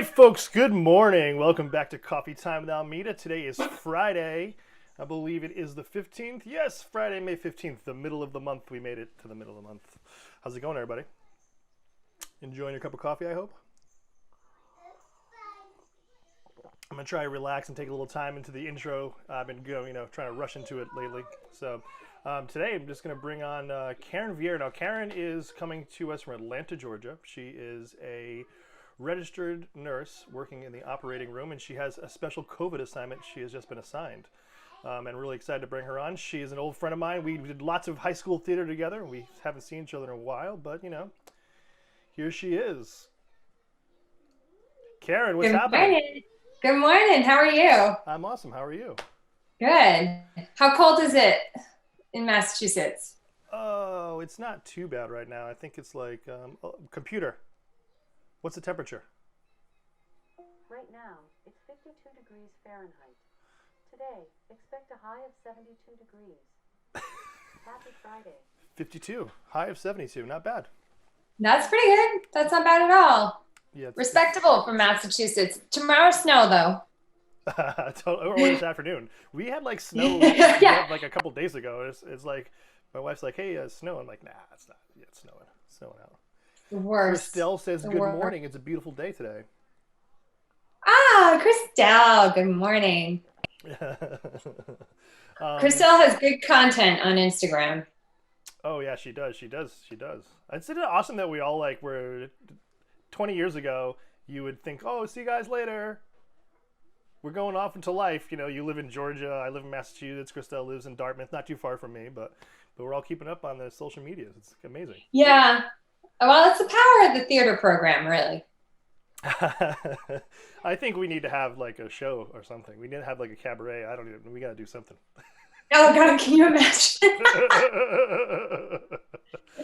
right, folks, good morning. Welcome back to Coffee Time with Almeida. Today is Friday. I believe it is the 15th. Yes, Friday, May 15th, the middle of the month. We made it to the middle of the month. How's it going, everybody? Enjoying your cup of coffee, I hope? I'm going to try to relax and take a little time into the intro. I've been trying to rush into it lately. So today I'm just going to bring on Karen Vee. Now, Karen is coming to us from Atlanta, Georgia. She is a registered nurse working in the operating room, and she has a special COVID assignment she has just been assigned. And really excited to bring her on. She is an old friend of mine. We did lots of high school theater together. We haven't seen each other in a while, but here she is. Karen, what's happening? Morning. Good morning. How are you? I'm awesome. How are you? Good. How cold is it in Massachusetts? Oh, it's not too bad right now. I think it's like computer. What's the temperature? Right now, it's 52 degrees Fahrenheit. Today, expect a high of 72 degrees. Happy Friday. 52. High of 72. Not bad. That's pretty good. That's not bad at all. Yeah, Respectable for Massachusetts. Tomorrow snow though. or this afternoon. We had like snow Yeah. like a couple days ago. It's like my wife's like, "Hey, snow." I'm like, "Nah, it's not. Yeah, it's snowing. It's snowing out." The worst. Christelle says, The "Good worst. morning. It's a beautiful day today." Christelle. Good morning. Christelle has good content on Instagram. Oh yeah, she does. She does. She does. It's awesome that we all like were 20 years ago. You would think, "Oh, see you guys later. We're going off into life." You live in Georgia. I live in Massachusetts. Christelle lives in Dartmouth, not too far from me, but we're all keeping up on the social medias. It's amazing. Yeah. Well, it's the power of the theater program, really. I think we need to have like a show or something. We need to have like a cabaret. I don't even. We got to do something. Oh God, can you imagine?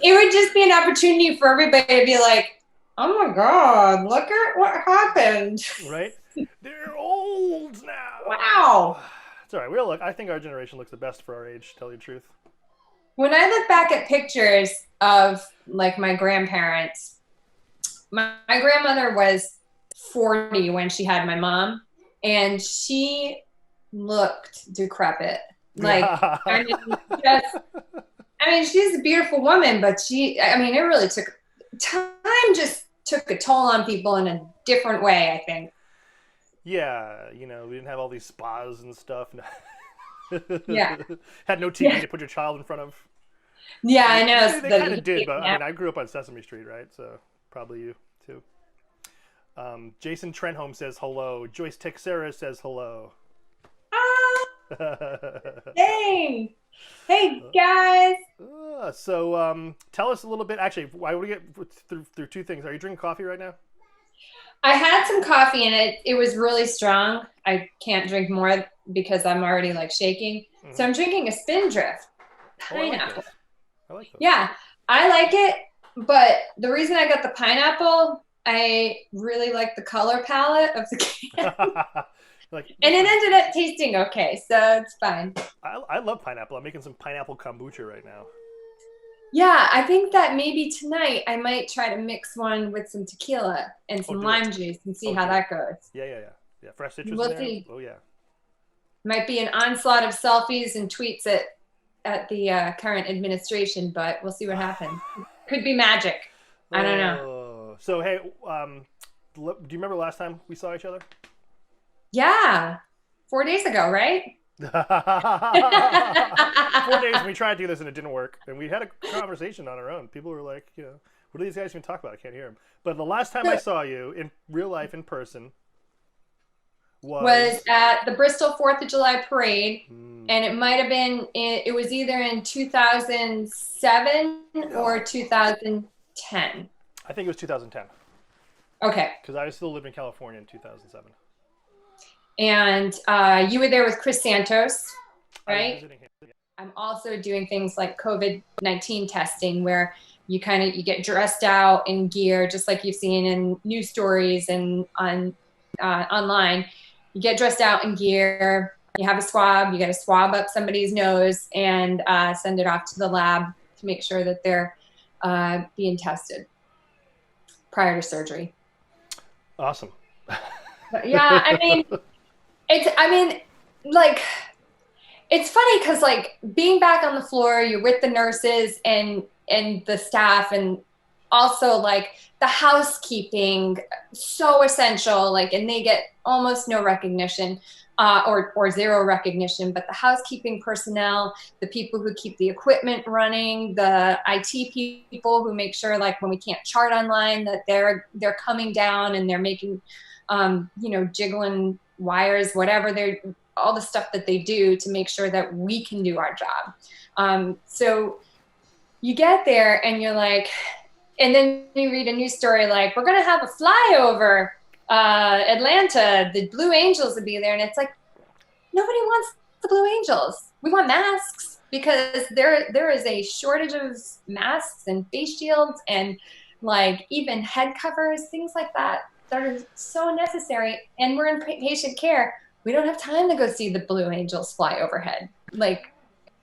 It would just be an opportunity for everybody to be like, "Oh my God, look at what happened." Right? They're old now. Wow. It's all right. We'll look. I think our generation looks the best for our age, to tell you the truth. When I look back at pictures of like my grandparents, my grandmother was 40 when she had my mom, and she looked decrepit. Like, she's a beautiful woman, but it really just took a toll on people in a different way, I think. Yeah, we didn't have all these spas and stuff. Yeah. Had no TV to put your child in front of. Yeah, I know. They kind of did, but I grew up on Sesame Street, right? So probably you too. Jason Trenholm says hello. Joyce Texera says hello. Hey, hey guys. So tell us a little bit. Actually, why would we get through two things? Are you drinking coffee right now? I had some coffee and it was really strong. I can't drink more because I'm already like shaking. Mm-hmm. So I'm drinking a Spindrift pineapple. I like those. Yeah, I like it, but the reason I got the pineapple, I really like the color palette of the can. And it ended up tasting okay, so it's fine. I love pineapple. I'm making some pineapple kombucha right now. Yeah, I think that maybe tonight I might try to mix one with some tequila and some lime juice and see how that goes. Yeah. Fresh citrus. We'll in there. see. Oh yeah. Might be an onslaught of selfies and tweets at the current administration, but we'll see what happens. Could be magic. I don't know. So hey, do you remember the last time we saw each other? Yeah, 4 days ago, right? 4 days, and we tried to do this and it didn't work. And we had a conversation on our own. People were like, what are these guys even talk about? I can't hear them. But the last time I saw you in real life, in person, was at the Bristol 4th of July parade. And it might have been, it was either in 2007 or 2010. I think it was 2010. Okay. Because I was still living in California in 2007. And you were there with Chris Santos, right? I'm also doing things like COVID-19 testing where you get dressed out in gear, just like you've seen in news stories and on online. You get dressed out in gear, you have a swab, you got to swab up somebody's nose and send it off to the lab to make sure that they're being tested prior to surgery. Awesome. But yeah, I mean, like, it's funny because like being back on the floor, you're with the nurses and the staff, and also like the housekeeping, so essential. Like, and they get almost no recognition, or zero recognition. But the housekeeping personnel, the people who keep the equipment running, the IT people who make sure like when we can't chart online that they're coming down and they're making, jiggling wires, whatever they're, all the stuff that they do to make sure that we can do our job. So you get there and you're like, and then you read a news story like, we're going to have a flyover Atlanta, the Blue Angels would be there. And it's like, nobody wants the Blue Angels. We want masks because there is a shortage of masks and face shields and like even head covers, things like that are so necessary. And we're in patient care. We don't have time to go see the Blue Angels fly overhead. Like,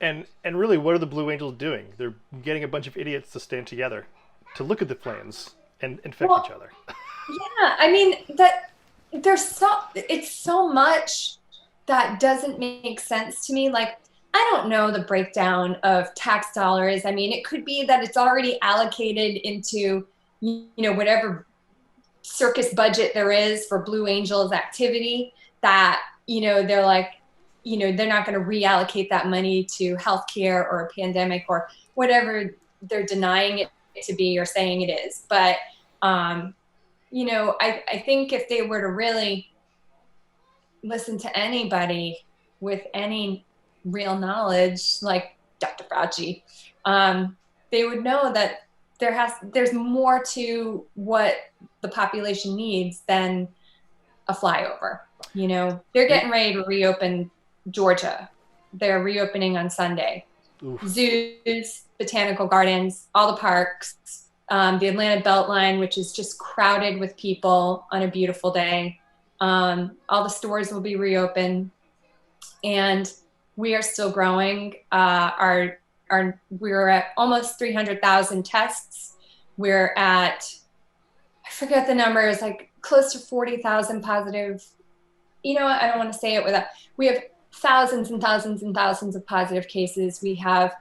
and really, what are the Blue Angels doing? They're getting a bunch of idiots to stand together to look at the planes and infect each other. Yeah, I mean it's so much that doesn't make sense to me. Like, I don't know the breakdown of tax dollars. I mean, it could be that it's already allocated into, whatever circus budget there is for Blue Angels activity that, they're like, they're not going to reallocate that money to healthcare or a pandemic or whatever they're denying it to be or saying it is. But, I think if they were to really listen to anybody with any real knowledge, like Dr. Fauci, they would know that there's more to what the population needs than a flyover. They're getting ready to reopen Georgia. They're reopening on Sunday. Oof. Zoos, botanical gardens, all the parks, the Atlanta Beltline, which is just crowded with people on a beautiful day. All the stores will be reopened, and we are still growing. We're at almost 300,000 tests. We're at, I forget the numbers, like close to 40,000 positive. I don't want to say it without, we have thousands and thousands and thousands of positive cases. We have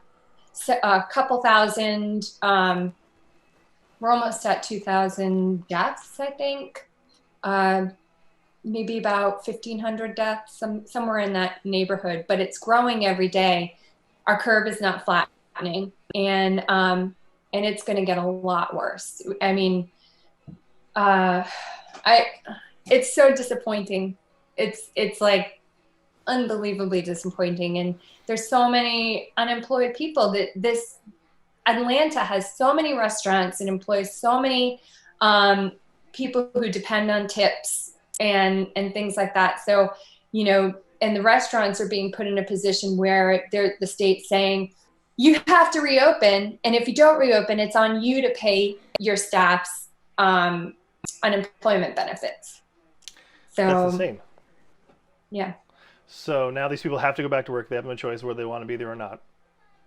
a couple thousand, we're almost at 2,000 deaths, I think. Maybe about 1,500 deaths, somewhere in that neighborhood, but it's growing every day. Our curve is not flattening, and it's going to get a lot worse. I mean, it's so disappointing. It's like unbelievably disappointing, and there's so many unemployed people. That this Atlanta has so many restaurants and employs so many people who depend on tips and things like that. So, and the restaurants are being put in a position where the state's saying, you have to reopen. And if you don't reopen, it's on you to pay your staff's unemployment benefits. So that's insane. Yeah. So now these people have to go back to work. They have no choice whether they want to be there or not.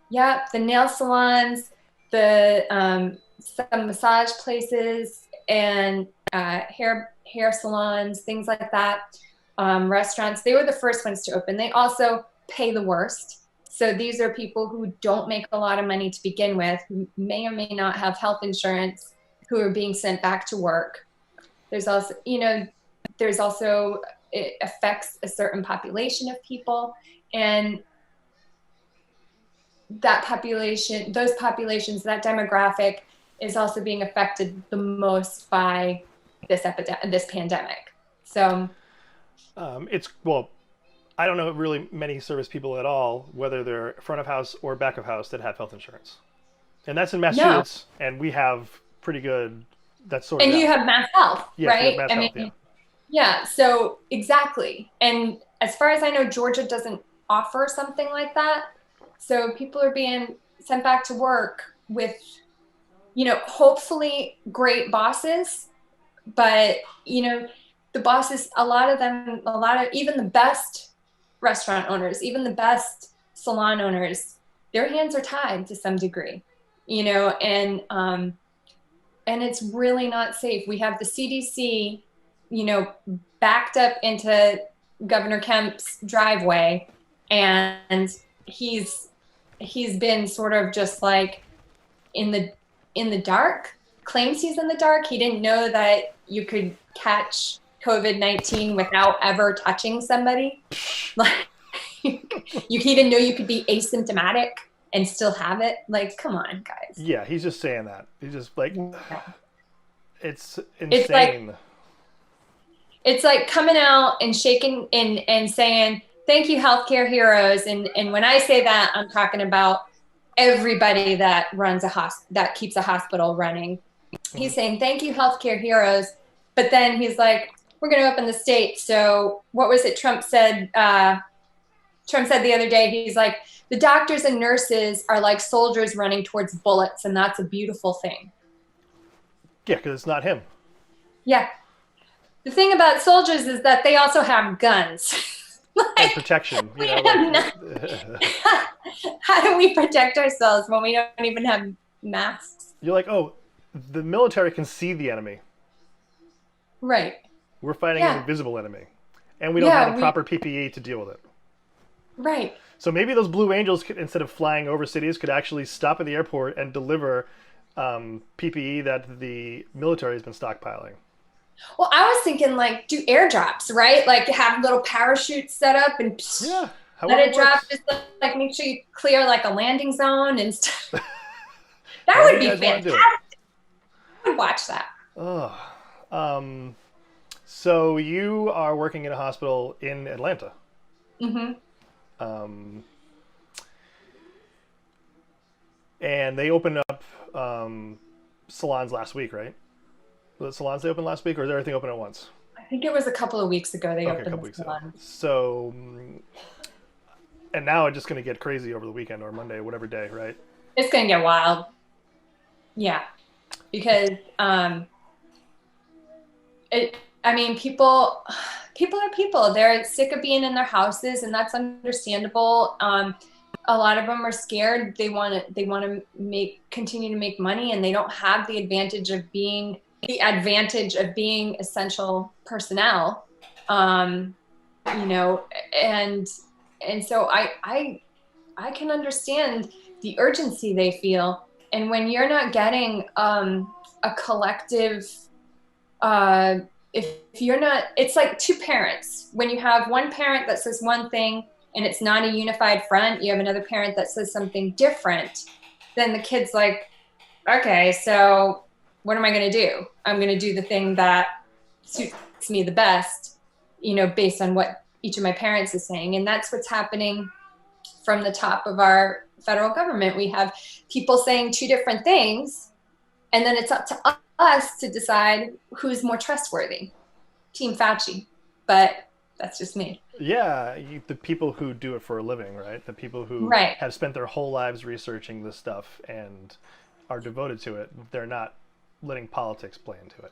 Yeah. The nail salons, the some massage places, and hair salons, things like that. Restaurants, they were the first ones to open. They also pay the worst. So these are people who don't make a lot of money to begin with, who may or may not have health insurance, who are being sent back to work. There's also, it affects a certain population of people, and that population, those populations, that demographic is also being affected the most by this pandemic. So I don't know really many service people at all, whether they're front of house or back of house, that have health insurance, and that's in Massachusetts, and we have pretty good. That's sort of. And you have Mass Health, right? Mass Health. Yeah. So exactly. And as far as I know, Georgia doesn't offer something like that. So people are being sent back to work with, hopefully great bosses, but, the bosses, even the best restaurant owners, even the best salon owners, their hands are tied to some degree, and it's really not safe. We have the CDC backed up into Governor Kemp's driveway, and he's been sort of just like in the dark. Claims he's in the dark. He didn't know that you could catch COVID-19 without ever touching somebody. Like, he didn't know you could be asymptomatic and still have it. Like, come on, guys. Yeah, he's just saying that. He's just like, it's insane. It's like coming out and shaking and saying, thank you, healthcare heroes. And when I say that, I'm talking about everybody that runs that keeps a hospital running. He's saying, thank you, healthcare heroes. But then he's like, we're going to open the state. So what was it Trump said? Trump said the other day, he's like, the doctors and nurses are like soldiers running towards bullets, and that's a beautiful thing. Yeah, because it's not him. Yeah. The thing about soldiers is that they also have guns. And protection. How do we protect ourselves when we don't even have masks? You're like, oh, the military can see the enemy. Right. We're fighting an invisible enemy. And we don't have a proper PPE to deal with it. Right. So maybe those Blue Angels, instead of flying over cities, could actually stop at the airport and deliver PPE that the military has been stockpiling. Well, I was thinking like do airdrops, right? Like have little parachutes set up and let it drop. Just like make sure you clear like a landing zone and stuff. That would be fantastic. I would watch that. Oh, so you are working in a hospital in Atlanta. Mm-hmm. And they opened up salons last week, right? The salons they opened last week, or is everything open at once? I think it was a couple of weeks ago they opened the salon. So, and now it's just going to get crazy over the weekend or Monday, whatever day, right? It's going to get wild. Yeah. Because, people are people. They're sick of being in their houses, and that's understandable. A lot of them are scared. They want to continue to make money, and they don't have the advantage of being essential personnel. And so I can understand the urgency they feel. And when you're not getting a collective, if you're not, it's like two parents. When you have one parent that says one thing and it's not a unified front, you have another parent that says something different, then the kid's like, okay, so what am I going to do? I'm going to do the thing that suits me the best, based on what each of my parents is saying. And that's what's happening from the top of our federal government. We have people saying two different things, and then it's up to us to decide who's more trustworthy. Team Fauci. But that's just me. Yeah, the people who do it for a living, right? The people who have spent their whole lives researching this stuff and are devoted to it, they're not letting politics play into it.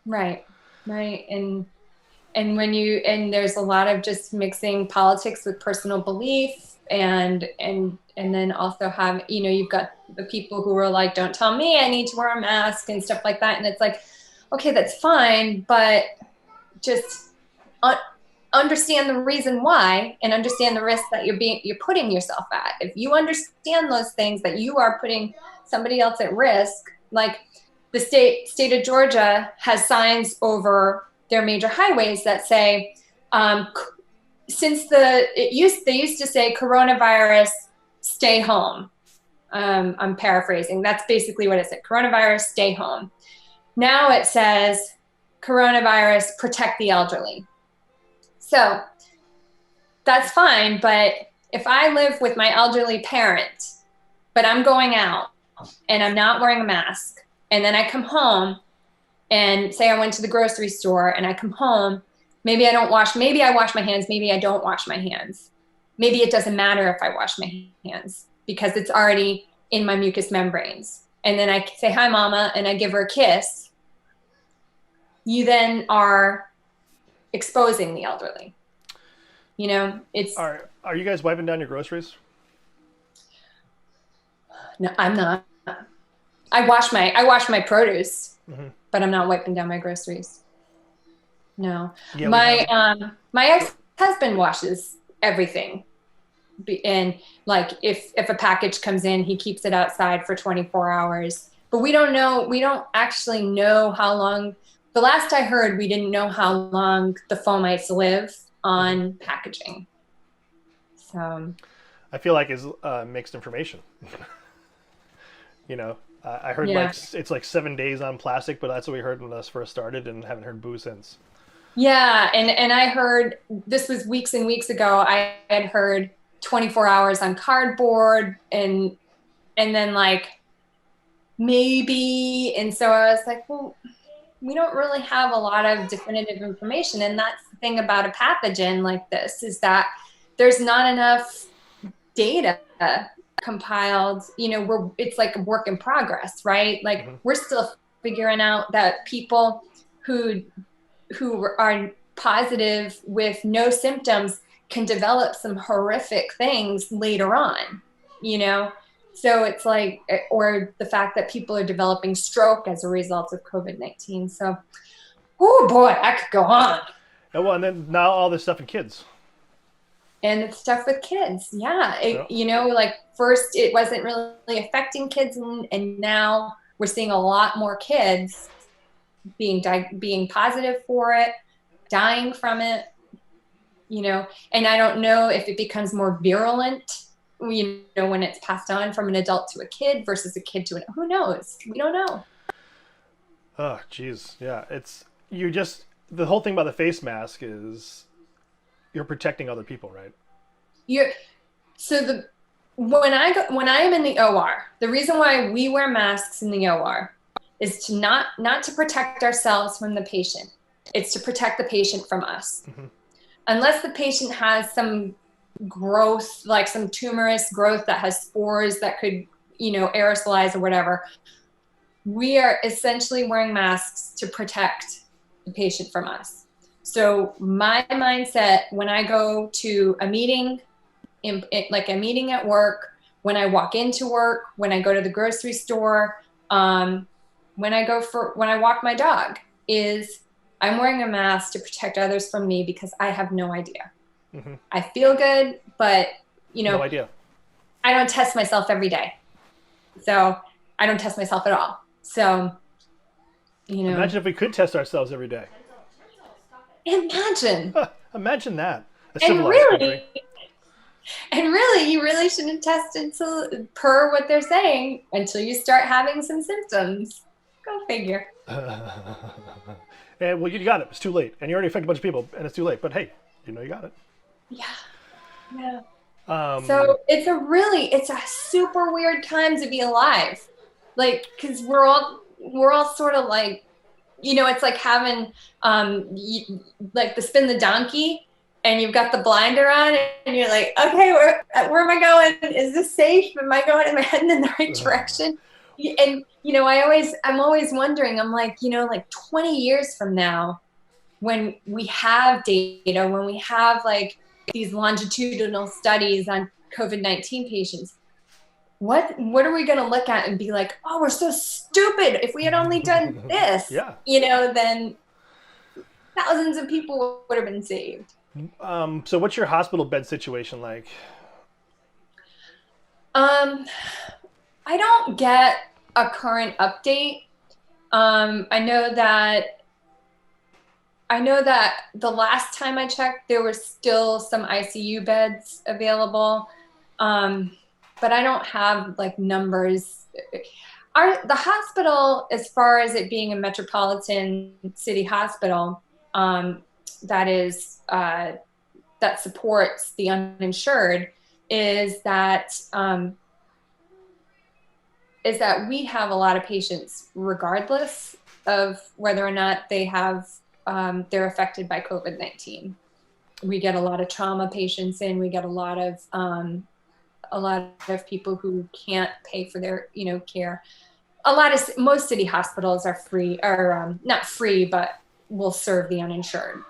Right. And there's a lot of just mixing politics with personal belief, and then also have, you've got the people who are like, don't tell me I need to wear a mask and stuff like that. And it's like, okay, that's fine, but just understand the reason why, and understand the risk that you're putting yourself at. If you understand those things, that you are putting somebody else at risk, like the state of Georgia has signs over their major highways that say, they used to say coronavirus, stay home. I'm paraphrasing. That's basically what it said. Coronavirus, stay home. Now it says coronavirus, protect the elderly. So that's fine. But if I live with my elderly parent, but I'm going out and I'm not wearing a mask, and then I come home and say I went to the grocery store and I come home, maybe I wash my hands, maybe I don't wash my hands. Maybe it doesn't matter if I wash my hands because it's already in my mucous membranes. And then I say, hi, mama, and I give her a kiss. You then are exposing the elderly. It's... Are you guys wiping down your groceries? No, I'm not. I wash my produce, but I'm not wiping down my groceries. No. Yeah, My ex-husband washes everything. And like if a package comes in, he keeps it outside for 24 hours. But we don't actually know how long. The last I heard, we didn't know how long the fomites live on packaging. So I feel like it's mixed information. I heard yeah. it's like 7 days on plastic, but that's what we heard when us first started, and haven't heard boo since. Yeah, and I heard, this was weeks and weeks ago, I had heard 24 hours on cardboard, and then like maybe, and so I was like, well, we don't really have a lot of definitive information. And that's the thing about a pathogen like this, is that there's not enough data compiled. It's like a work in progress, right? Like we're still figuring out that people who are positive with no symptoms can develop some horrific things later on, So it's like, or the fact that people are developing stroke as a result of COVID-19. So, oh boy, I could go on. Oh, well, and then now all this stuff in kids. And it's stuff with kids. Yeah. Yeah. Like first it wasn't really affecting kids. And now we're seeing a lot more kids being positive for it, dying from it, and I don't know if it becomes more virulent, when it's passed on from an adult to a kid versus a kid to who knows? We don't know. Oh, geez. Yeah. The whole thing about the face mask is you're protecting other people, right? When I am in the OR, the reason why we wear masks in the OR is to not to protect ourselves from the patient. It's to protect the patient from us. Unless the patient has some growth, like some tumorous growth that has spores that could, aerosolize or whatever, we are essentially wearing masks to protect the patient from us. So my mindset when I go to a meeting, like a meeting at work, when I walk into work, when I go to the grocery store, when I walk my dog, is I'm wearing a mask to protect others from me because I have no idea. I feel good, but no idea. I don't test myself every day. So I don't test myself at all. So, Imagine if we could test ourselves every day. Imagine. Imagine that. And really, you really shouldn't test until, per what they're saying, until you start having some symptoms. Go figure. And well, you got it. It's too late, and you already affected a bunch of people, and it's too late. But hey, you got it. Yeah. So it's a super weird time to be alive, like, because we're all sort of like, it's like having like the spin the donkey, and you've got the blinder on, and you're like, okay, where am I going? Is this safe? Am I heading in the right direction? And I'm always wondering, I'm like, like 20 years from now, when we have data, when we have like these longitudinal studies on COVID-19 patients, what are we going to look at and be like, oh, we're so stupid. If we had only done this, yeah. Then thousands of people would have been saved. So what's your hospital bed situation like? I don't get a current update. I know that the last time I checked, there were still some ICU beds available. But I don't have like numbers. The hospital, as far as it being a metropolitan city hospital, that supports the uninsured, is that we have a lot of patients regardless of whether or not they have they're affected by COVID-19. We get a lot of trauma patients in. We get a lot of people who can't pay for their care. Most city hospitals are free, or not free, but will serve the uninsured.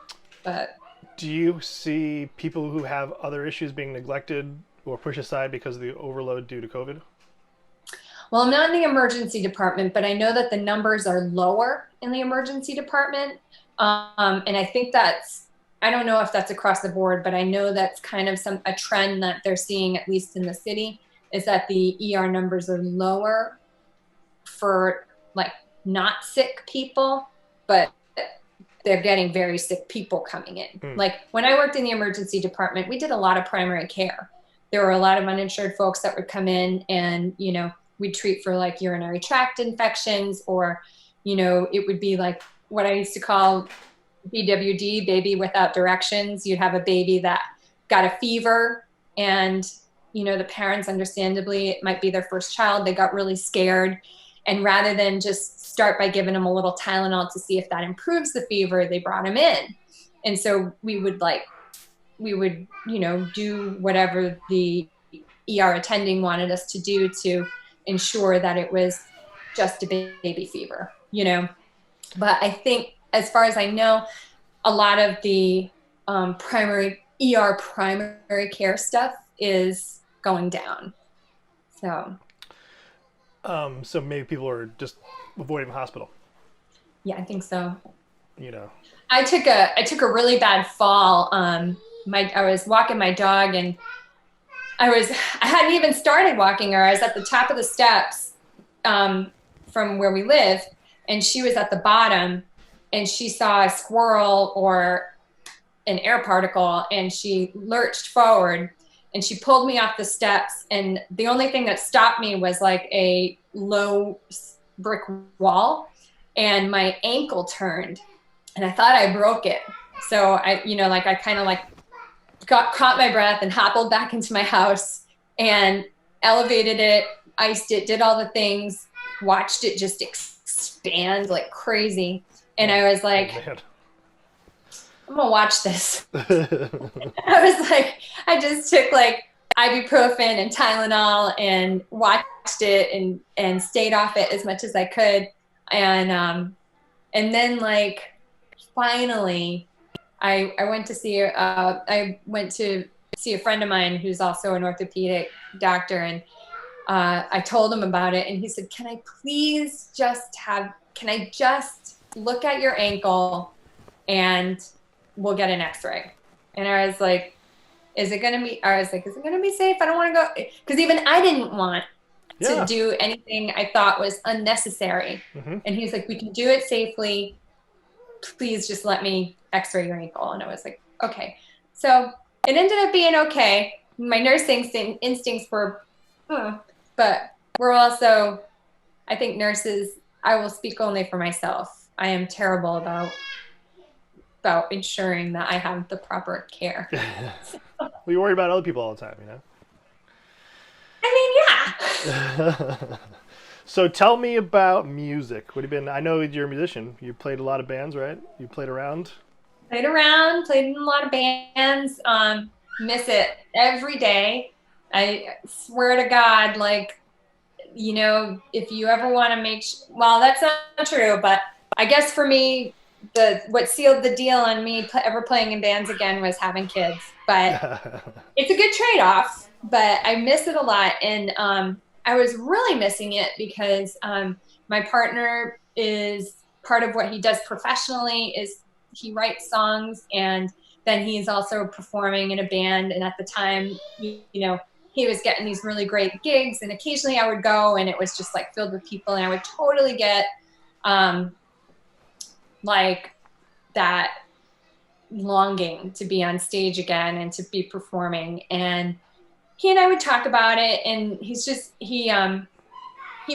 But do you see people who have other issues being neglected or pushed aside because of the overload due to COVID? Well, I'm not in the emergency department, but I know that the numbers are lower in the emergency department. And I think I don't know if that's across the board, but I know that's kind of a trend that they're seeing, at least in the city, is that the ER numbers are lower for like not sick people, but they're getting very sick people coming in. Like when I worked in the emergency department, we did a lot of primary care. There were a lot of uninsured folks that would come in and, you know, we'd treat for like urinary tract infections, or, you know, it would be like what I used to call BWD, baby without directions. You'd have a baby that got a fever, and, you know, the parents, understandably, it might be their first child. They got really scared. And rather than just start by giving them a little Tylenol to see if that improves the fever, they brought him in. And so we would, you know, do whatever the ER attending wanted us to do to ensure that it was just a baby fever, you know. But I think, as far as I know, a lot of the primary care stuff is going down. So maybe people are just avoiding the hospital. Yeah, I think so. You know, I took a really bad fall. I was walking my dog, and I hadn't even started walking her. I was at the top of the steps from where we live, and she was at the bottom, and she saw a squirrel or an air particle, and she lurched forward, and she pulled me off the steps. And the only thing that stopped me was like a low brick wall, and my ankle turned, and I thought I broke it. So I kind of caught my breath and hobbled back into my house and elevated it, iced it, did all the things, watched it just expand like crazy. And I was like, I'm gonna watch this. I just took like ibuprofen and Tylenol and watched it and stayed off it as much as I could. And then like finally I went to see a friend of mine who's also an orthopedic doctor, and I told him about it, and he said, can I just look at your ankle and we'll get an x-ray? And I was like, is it going to be safe? I don't want to go. Because even I didn't want to do anything I thought was unnecessary. Mm-hmm. And he's like, we can do it safely. Please just let me x-ray your ankle. And I was like, okay. So it ended up being okay. My nursing instincts were, but we're also, I think nurses, I will speak only for myself. I am terrible about ensuring that I have the proper care. Well, you worry about other people all the time, you know? I mean, yeah. So tell me about music. I know you're a musician. You played a lot of bands, right? You played around? Played in a lot of bands. Miss it every day. I swear to God, like, you know, if you ever want to well, that's not true, but I guess for me, what sealed the deal on me ever playing in bands again was having kids. But it's a good trade-off, but I miss it a lot. And I was really missing it because my partner is part of what he does professionally is he writes songs, and then he's also performing in a band. And at the time, you know, he was getting these really great gigs, and occasionally I would go and it was just like filled with people, and I would totally get like that longing to be on stage again and to be performing. And he and I would talk about it, and he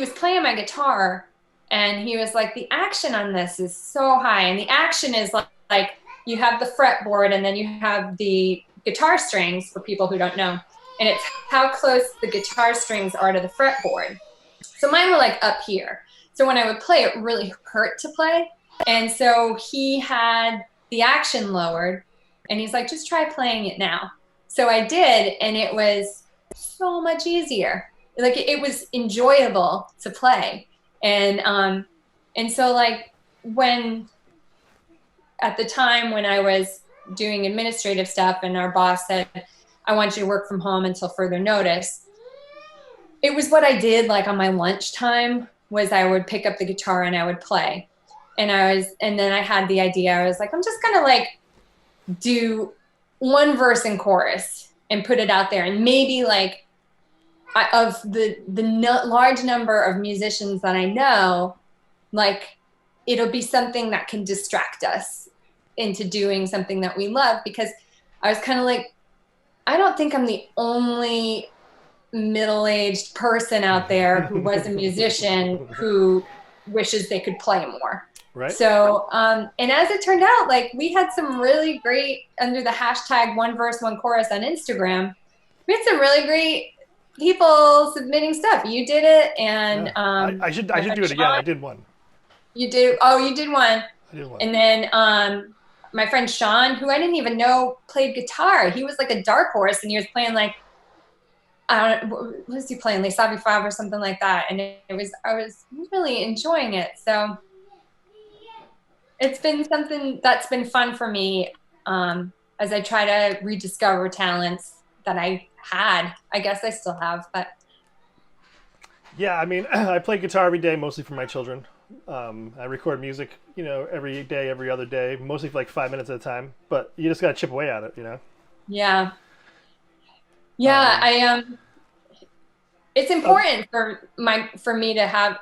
was playing my guitar, and he was like, the action on this is so high. And the action is like you have the fretboard, and then you have the guitar strings, for people who don't know. And it's how close the guitar strings are to the fretboard. So mine were like up here. So when I would play, it really hurt to play. And so he had the action lowered, and he's like, just try playing it now. So I did, and it was so much easier. Like it was enjoyable to play. And so like at the time when I was doing administrative stuff and our boss said, I want you to work from home until further notice, it was what I did like on my lunchtime was I would pick up the guitar and I would play. and then I had the idea. I was like, I'm just gonna like do one verse and chorus and put it out there, and maybe like of the large number of musicians that I know, like it'll be something that can distract us into doing something that we love. Because I was kind of like, I don't think I'm the only middle-aged person out there who was a musician who wishes they could play more. Right. So, and as it turned out, like we had some really great, under the hashtag one verse, one chorus on Instagram, we had some really great people submitting stuff. You did it, and yeah. I should do it again. I did one. You did? Oh, you did one. I did one. And then my friend Sean, who I didn't even know played guitar, he was like a dark horse, and he was playing like, I don't know, what was he playing? Like Savi Fav or something like that. And I was really enjoying it. So it's been something that's been fun for me as I try to rediscover talents that I had. I guess I still have, but. Yeah, I mean, I play guitar every day, mostly for my children. I record music, every day, every other day, mostly for like 5 minutes at a time. But you just got to chip away at it, Yeah. Yeah, it's important for me to have.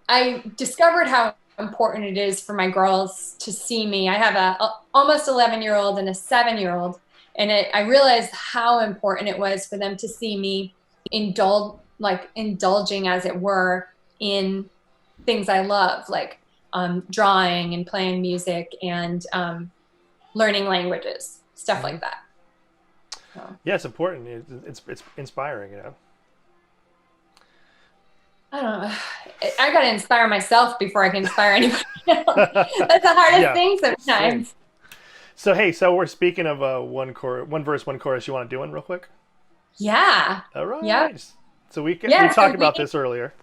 I discovered how important it is for my girls to see me. I have a almost 11-year-old and a 7-year-old, and I realized how important it was for them to see me indulging, as it were, in things I love, like drawing and playing music and learning languages, stuff like that. So. Yeah, it's important. It's inspiring, I don't know. I got to inspire myself before I can inspire anybody else. That's the hardest thing sometimes. Same. So, hey, we're speaking of one verse, one chorus. You want to do one real quick? Yeah. All right. Yeah. So we talked about this earlier.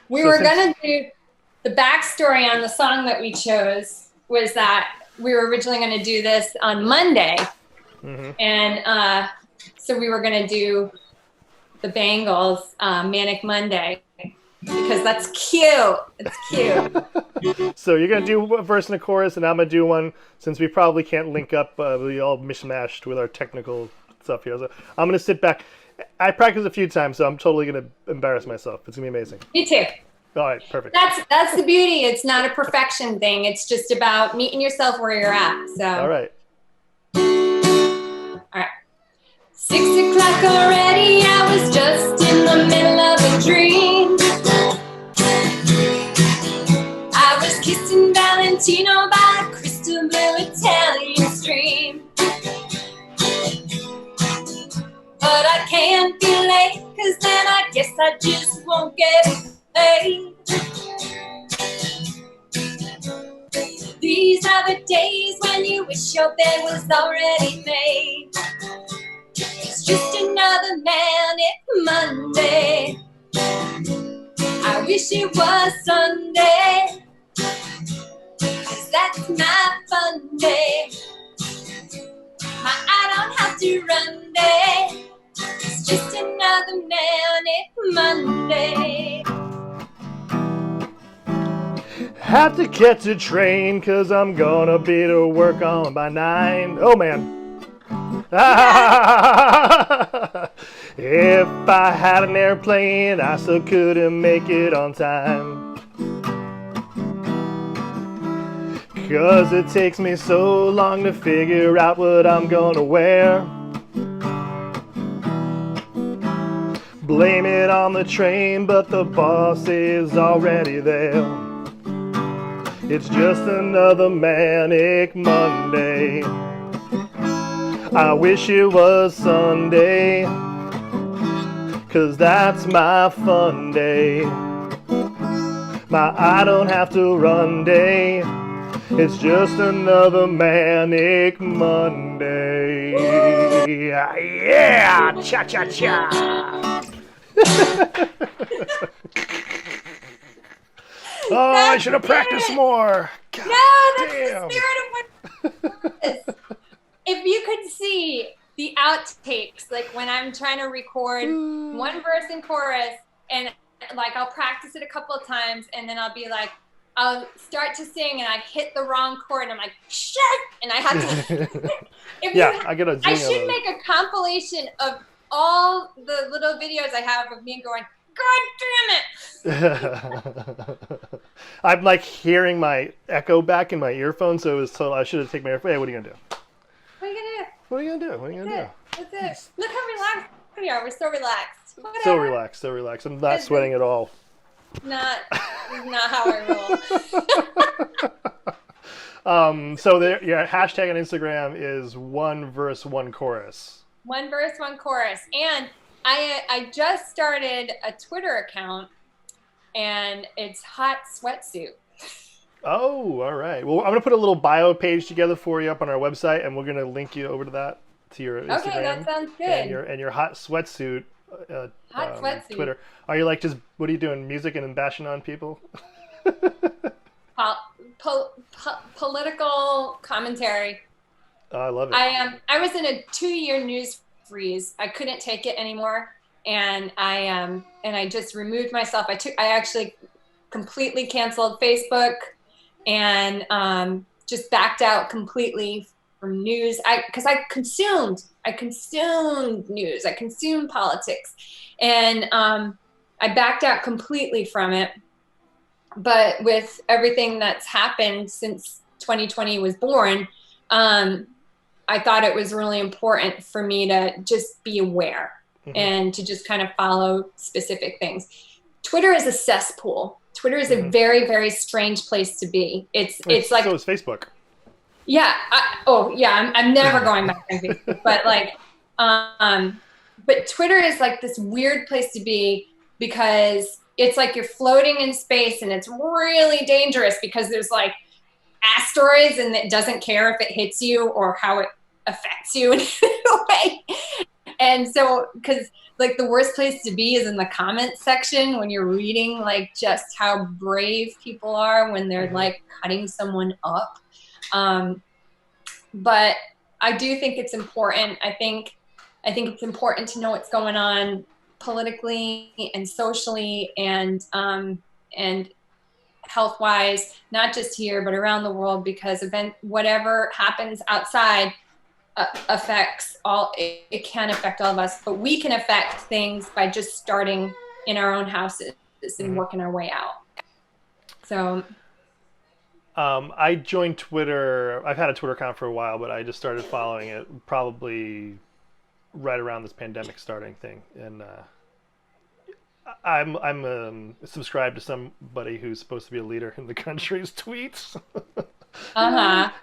We were going to do the backstory on the song that we chose was that we were originally going to do this on Monday. Mm-hmm. And so we were going to do the Bangles Manic Monday because that's cute. It's cute. So you're going to do a verse and a chorus, and I'm going to do one since we probably can't link up. We all mishmashed with our technical stuff here. So I'm going to sit back. I practiced a few times, so I'm totally going to embarrass myself. It's going to be amazing. Me too. All right, perfect. That's the beauty. It's not a perfection thing. It's just about meeting yourself where you're at. So. All right. All right. 6 o'clock already. I was just in the middle of a dream. I was kissing Valentino by a crystal blue Italian stream. But I can't be late, 'cause then I guess I just won't get paid. These are the days when you wish your bed was already made. It's just another manic Monday. I wish it was Sunday, 'cause that's my fun day. My I don't have to run day. It's just another manic Monday. Have to catch a train, 'cause I'm gonna be to work on by 9. Oh, man. If I had an airplane, I still couldn't make it on time. 'Cause it takes me so long to figure out what I'm gonna wear. Blame it on the train, but the boss is already there. It's just another manic Monday. I wish it was Sunday, 'cause that's my fun day. My I don't have to run day. It's just another manic Monday. Yeah! Cha-cha-cha! Oh, I should have practiced more. God, that's damn. the spirit of what if you could see the outtakes, like when I'm trying to record one verse and chorus, and like I'll practice it a couple of times, and then I'll be like, I'll start to sing and I hit the wrong chord and I'm like, shit! And I have to. I get a zing. I should make a compilation of all the little videos I have of me going, God damn it! I'm like hearing my echo back in my earphones, so it was I should have taken my earphone. Hey, what are you gonna do? What are you gonna do? What are you gonna do? What are you gonna do? That's it. Look how relaxed we are. We're so relaxed. Whatever. So relaxed, so relaxed. I'm not sweating at all. Not how I roll. So your hashtag on Instagram is 1 verse 1 chorus. 1 verse 1 chorus, and I just started a Twitter account, and it's Hot Sweatsuit. Oh, all right. Well, I'm gonna put a little bio page together for you up on our website, and we're gonna link you over to that to your Instagram. Okay, that sounds good. And your Hot Sweatsuit. Hot Sweatsuit. Twitter. Are you like just what are you doing? Music and bashing on people? Political commentary. Oh, I love it. I was in a 2-year news freeze. I couldn't take it anymore, and I just removed myself. I actually completely canceled Facebook, and just backed out completely from news. Because I consumed news. I consumed politics, and I backed out completely from it. But with everything that's happened since 2020 was born, I thought it was really important for me to just be aware and to just kind of follow specific things. Twitter is a cesspool. Twitter is a very, very strange place to be. It's like, so is Facebook. Yeah. I'm never going back on Facebook, but but Twitter is like this weird place to be because it's like you're floating in space, and it's really dangerous because there's like asteroids, and it doesn't care if it hits you or how it affects you in a way. And so, because like the worst place to be is in the comments section when you're reading like just how brave people are when they're like cutting someone up. But I do think it's important. I think it's important to know what's going on politically and socially and health-wise, not just here but around the world, because whatever happens outside affects all. It can affect all of us, but we can affect things by just starting in our own houses and working our way out. So I joined Twitter. I've had a Twitter account for a while, but I just started following it probably right around this pandemic starting thing, and I'm subscribed to somebody who's supposed to be a leader in the country's tweets.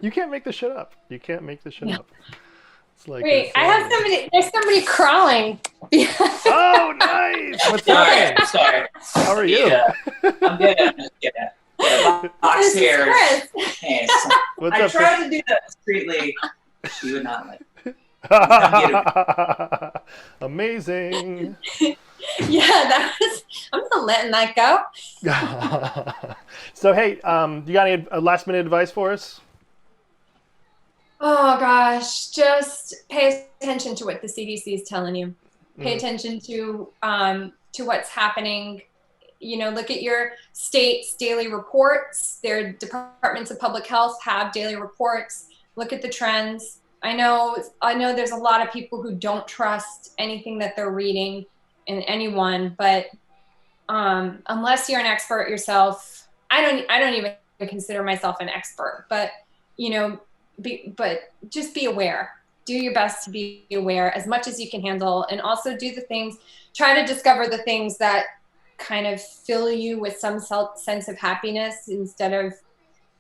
You can't make this shit up. You can't make this shit up. It's like wait, I have somebody. There's somebody crawling. Oh, nice. What's up? Sorry. How are you? I'm good. I'm just kidding. Box here. What's I up, tried to do that discreetly. She would not let me. Amazing. Yeah, I'm not letting that go. So, hey, you got any last minute advice for us? Oh gosh, just pay attention to what the CDC is telling you. Pay attention to what's happening. You know, look at your state's daily reports. Their departments of public health have daily reports. Look at the trends. I know there's a lot of people who don't trust anything that they're reading in anyone, but unless you're an expert yourself, I don't even consider myself an expert, but you know, but just be aware. Do your best to be aware as much as you can handle, and also do the things, try to discover the things that kind of fill you with some sense of happiness, instead of,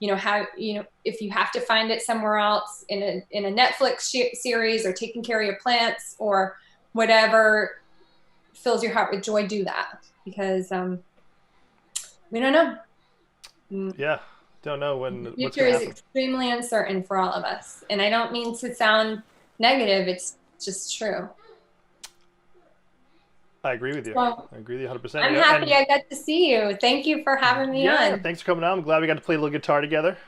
if you have to find it somewhere else in a Netflix series, or taking care of your plants, or whatever fills your heart with joy, do that, because we don't know. Yeah, don't know when. The future is extremely uncertain for all of us, and I don't mean to sound negative. It's just true. I agree with you. Well, I agree with you 100%. I'm happy I got to see you. Thank you for having me on. Yeah, thanks for coming on. I'm glad we got to play a little guitar together.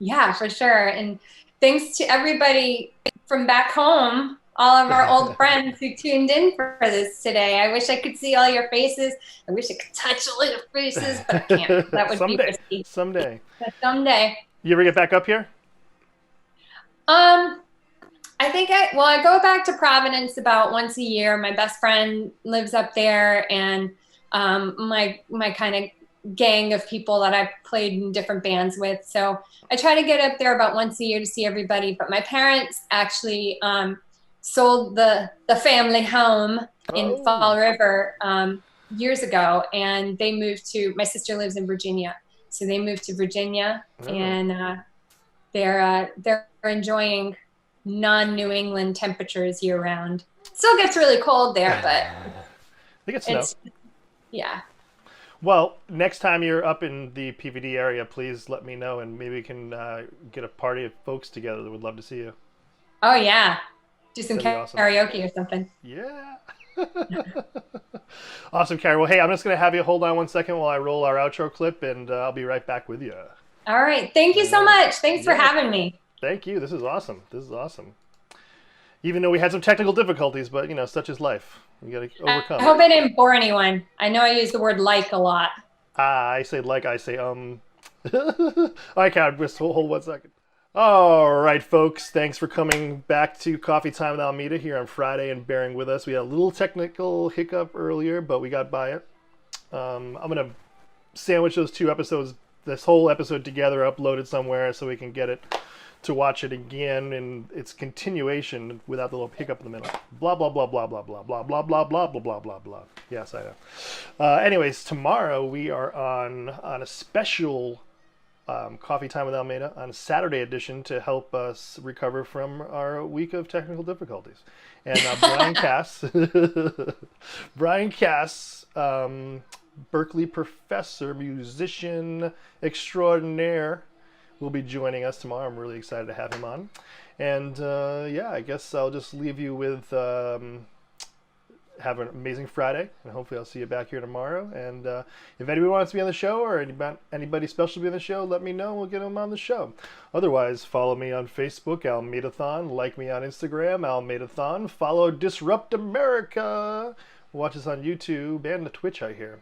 Yeah, for sure. And thanks to everybody from back home, all of our old friends who tuned in for this today. I wish I could see all your faces. I wish I could touch all your faces, but I can't. That would be risky. Someday. But someday. You ever get back up here? I think I go back to Providence about once a year. My best friend lives up there, and my kind of gang of people that I've played in different bands with. So I try to get up there about once a year to see everybody. But my parents actually sold the family home in Fall River years ago, and they moved to, my sister lives in Virginia. So they moved to Virginia, and they're enjoying non-New England temperatures year round. Still gets really cold there, but I think it's snow. Yeah. Well, next time you're up in the PVD area, please let me know, and maybe we can get a party of folks together that would love to see you. Oh yeah, do some Awesome. karaoke or something. Yeah. Awesome, Karen. Well, hey, I'm just going to have you hold on one second while I roll our outro clip, and I'll be right back with you. All right. Thank you so much. Thanks for having me. Thank you. This is awesome. Even though we had some technical difficulties, but, such is life. We got to overcome. I hope I didn't bore anyone. I know I use the word like a lot. I say like, I say All right, Karen, just hold 1 second. All right, folks. Thanks for coming back to Coffee Time with Almeida here on Friday and bearing with us. We had a little technical hiccup earlier, but we got by it. I'm going to sandwich those two episodes, this whole episode together, upload it somewhere so we can get it to watch it again in its continuation without the little hiccup in the middle. Blah, blah, blah, blah, blah, blah, blah, blah, blah, blah, blah, blah, blah, blah. Yes, I know. Anyways, tomorrow we are on a special Coffee Time with Almeida on a Saturday edition to help us recover from our week of technical difficulties. And Brian Cass, Berkeley professor, musician extraordinaire, will be joining us tomorrow. I'm really excited to have him on. And yeah, I guess I'll just leave you with have an amazing Friday, and hopefully I'll see you back here tomorrow. And if anybody wants to be on the show, or anybody special to be on the show, let me know. We'll get them on the show. Otherwise, follow me on Facebook, Almeidathon. Like me on Instagram, Almeidathon. Follow Disrupt America. Watch us on YouTube and the Twitch, I hear.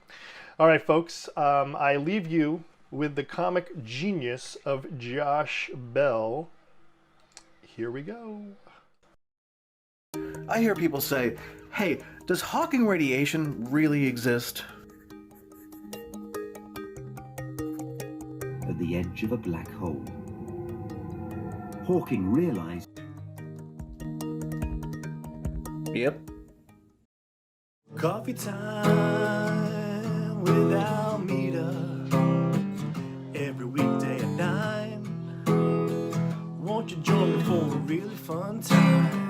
All right, folks. I leave you with the comic genius of Josh Bell. Here we go. I hear people say, hey, does Hawking radiation really exist? At the edge of a black hole, Hawking realized... Yep. Coffee time with Almeida. Every weekday at 9. Won't you join me for a really fun time?